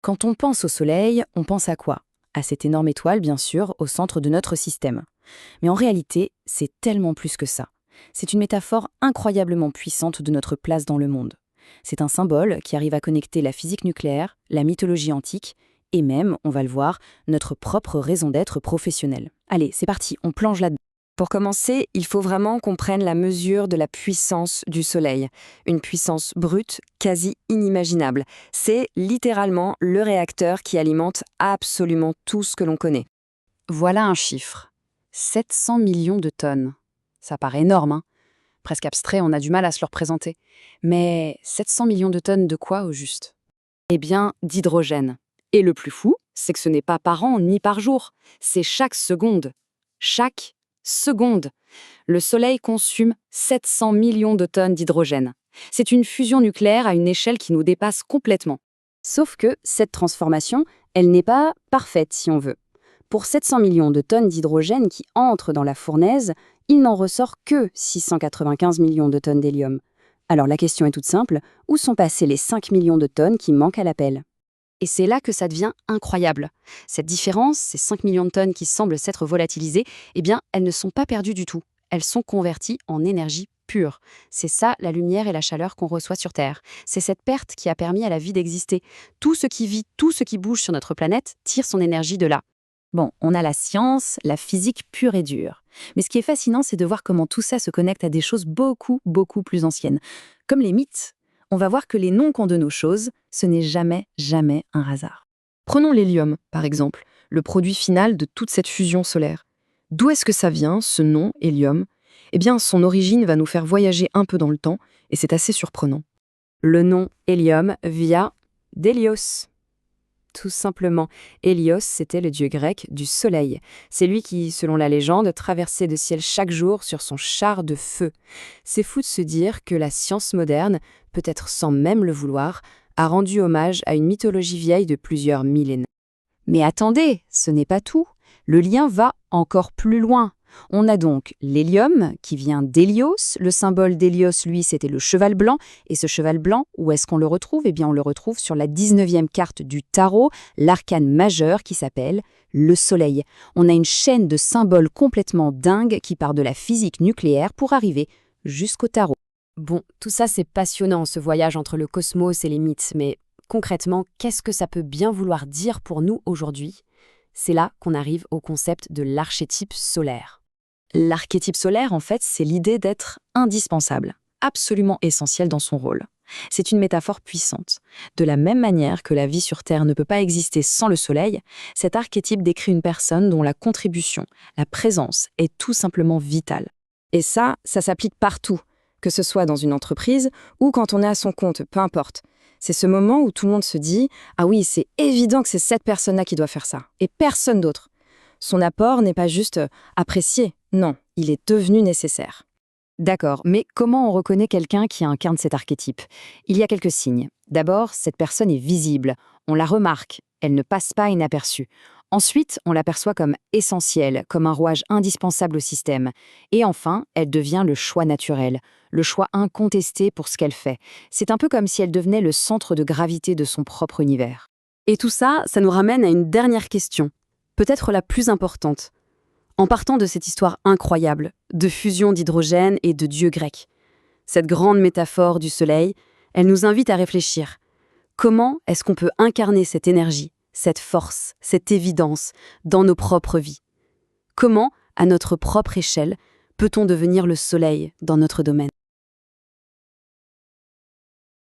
Quand on pense au Soleil, on pense à quoi? À cette énorme étoile, bien sûr, au centre de notre système. Mais en réalité, c'est tellement plus que ça. C'est une métaphore incroyablement puissante de notre place dans le monde. C'est un symbole qui arrive à connecter la physique nucléaire, la mythologie antique, et même, on va le voir, notre propre raison d'être professionnelle. Allez, c'est parti, on plonge là-dedans. Pour commencer, il faut vraiment qu'on prenne la mesure de la puissance du Soleil. Une puissance brute, quasi inimaginable. C'est littéralement le réacteur qui alimente absolument tout ce que l'on connaît. Voilà un chiffre. 700 millions de tonnes. Ça paraît énorme, hein? Presque abstrait, on a du mal à se le représenter. Mais 700 millions de tonnes de quoi au juste? Eh bien, d'hydrogène. Et le plus fou, c'est que ce n'est pas par an ni par jour. C'est chaque seconde. Chaque seconde. Le Soleil consomme 700 millions de tonnes d'hydrogène. C'est une fusion nucléaire à une échelle qui nous dépasse complètement. Sauf que cette transformation, elle n'est pas parfaite si on veut. Pour 700 millions de tonnes d'hydrogène qui entrent dans la fournaise, il n'en ressort que 695 millions de tonnes d'hélium. Alors la question est toute simple, où sont passées les 5 millions de tonnes qui manquent à l'appel? Et c'est là que ça devient incroyable. Cette différence, ces 5 millions de tonnes qui semblent s'être volatilisées, eh bien, elles ne sont pas perdues du tout. Elles sont converties en énergie pure. C'est ça, la lumière et la chaleur qu'on reçoit sur Terre. C'est cette perte qui a permis à la vie d'exister. Tout ce qui vit, tout ce qui bouge sur notre planète tire son énergie de là. Bon, on a la science, la physique pure et dure. Mais ce qui est fascinant, c'est de voir comment tout ça se connecte à des choses beaucoup, beaucoup plus anciennes. Comme les mythes. On va voir que les noms qu'on donne aux choses, ce n'est jamais, jamais un hasard. Prenons l'hélium, par exemple, le produit final de toute cette fusion solaire. D'où est-ce que ça vient, ce nom, hélium? Eh bien, son origine va nous faire voyager un peu dans le temps, et c'est assez surprenant. Le nom hélium vient d'Hélios. Tout simplement, Hélios, c'était le dieu grec du soleil. C'est lui qui, selon la légende, traversait le ciel chaque jour sur son char de feu. C'est fou de se dire que la science moderne, peut-être sans même le vouloir, a rendu hommage à une mythologie vieille de plusieurs millénaires. Mais attendez, ce n'est pas tout. Le lien va encore plus loin. On a donc l'hélium qui vient d'Hélios. Le symbole d'Hélios, lui, c'était le cheval blanc. Et ce cheval blanc, où est-ce qu'on le retrouve? Eh bien, on le retrouve sur la 19e carte du tarot, l'arcane majeur qui s'appelle le soleil. On a une chaîne de symboles complètement dingue qui part de la physique nucléaire pour arriver jusqu'au tarot. Bon, tout ça c'est passionnant, ce voyage entre le cosmos et les mythes, mais concrètement, qu'est-ce que ça peut bien vouloir dire pour nous aujourd'hui? C'est là qu'on arrive au concept de l'archétype solaire. L'archétype solaire, en fait, c'est l'idée d'être indispensable, absolument essentiel dans son rôle. C'est une métaphore puissante. De la même manière que la vie sur Terre ne peut pas exister sans le Soleil, cet archétype décrit une personne dont la contribution, la présence est tout simplement vitale. Et ça s'applique partout, que ce soit dans une entreprise ou quand on est à son compte, peu importe. C'est ce moment où tout le monde se dit « Ah oui, c'est évident que c'est cette personne-là qui doit faire ça, et personne d'autre ». Son apport n'est pas juste apprécié, non, il est devenu nécessaire. D'accord, mais comment on reconnaît quelqu'un qui incarne cet archétype? Il y a quelques signes. D'abord, cette personne est visible, on la remarque, elle ne passe pas inaperçue. Ensuite, on l'aperçoit comme essentielle, comme un rouage indispensable au système. Et enfin, elle devient le choix naturel, le choix incontesté pour ce qu'elle fait. C'est un peu comme si elle devenait le centre de gravité de son propre univers. Et tout ça, ça nous ramène à une dernière question, peut-être la plus importante. En partant de cette histoire incroyable, de fusion d'hydrogène et de dieux grecs, cette grande métaphore du soleil, elle nous invite à réfléchir. Comment est-ce qu'on peut incarner cette énergie, cette force, cette évidence dans nos propres vies? Comment, à notre propre échelle, peut-on devenir le soleil dans notre domaine?